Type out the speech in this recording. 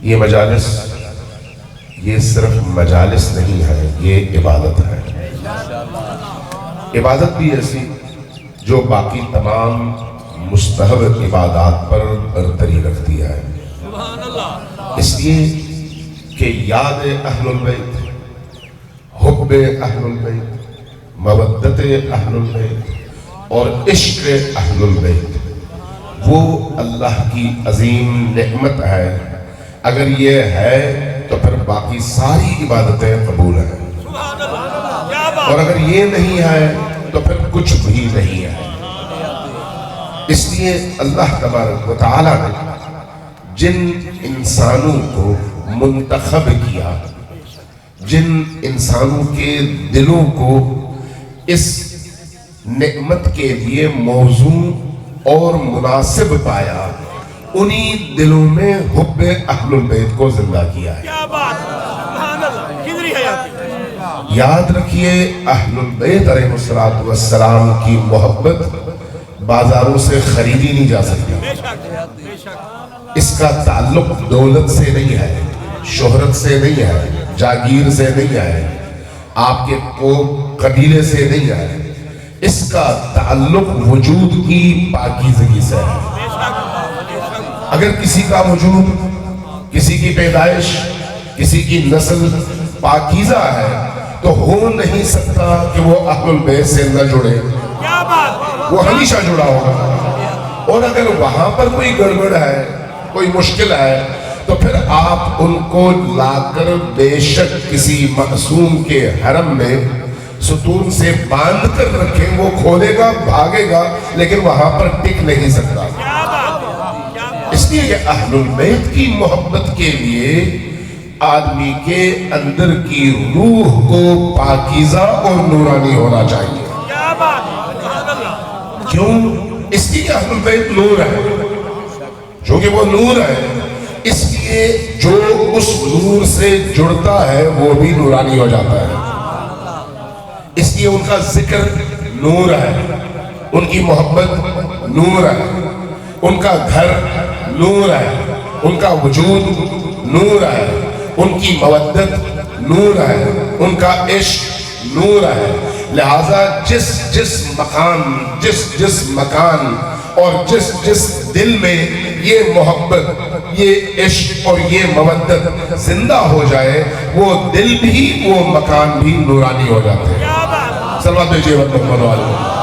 یہ مجالس یہ صرف مجالس نہیں ہے، یہ عبادت ہے۔ عبادت بھی ایسی جو باقی تمام مستحب عبادات پر برتری رکھتی ہے، اس لیے کہ یاد اہل البیت، حب اہل البیت، مودت اہل البیت اور عشق اہل البیت وہ اللہ کی عظیم نعمت ہے۔ اگر یہ ہے تو پھر باقی ساری عبادتیں قبول ہیں، اور اگر یہ نہیں ہے تو پھر کچھ بھی نہیں ہے۔ اس لیے اللہ تبارک و تعالیٰ نے جن انسانوں کو منتخب کیا، جن انسانوں کے دلوں کو اس نعمت کے لیے موزوں اور مناسب پایا، انہی دلوں میں حب اہل البیت کو زندہ کیا ہے۔ یاد رکھیے اہل البیت علیہ السلام کی محبت بازاروں سے خریدی نہیں جا سکتی۔ اس کا تعلق دولت سے نہیں ہے، شہرت سے نہیں ہے، جاگیر سے نہیں ہے، آپ کے قبیلے سے نہیں ہے، اس کا تعلق وجود کی پاکیزگی سے ہے۔ اگر کسی کا وجود، کسی کی پیدائش، کسی کی نسل پاکیزہ ہے تو ہو نہیں سکتا کہ وہ اہل البیت سے نہ جڑے، وہ ہمیشہ جڑا ہوگا۔ اور اگر وہاں پر کوئی گڑبڑ ہے، کوئی مشکل ہے، تو پھر آپ ان کو لا کر بے شک کسی معصوم کے حرم میں ستون سے باندھ کر رکھیں، وہ کھولے گا، بھاگے گا، لیکن وہاں پر ٹک نہیں سکتا۔ اس لیے کہ اہل البیت کی محبت کے لیے آدمی کے اندر کی روح کو پاکیزہ اور نورانی ہونا چاہیے۔ کیوں؟ اس لیے اہل البیت نور ہے، جو کہ وہ نور ہے، اس لیے جو اس نور سے جڑتا ہے وہ بھی نورانی ہو جاتا ہے۔ اس لیے ان کا ذکر نور ہے، ان کی محبت نور ہے، ان کا گھر نور ہے، ان کا وجود نور ہے، ان کی مودت نور ہے، ان کا عشق نور ہے۔ لہذا جس مقام، جس مکان اور جس دل میں یہ محبت، یہ عشق اور یہ مودت زندہ ہو جائے، وہ دل بھی، وہ مکان بھی نورانی ہو جاتے ہیں۔ صلوات بھیجئے محمد علیہ۔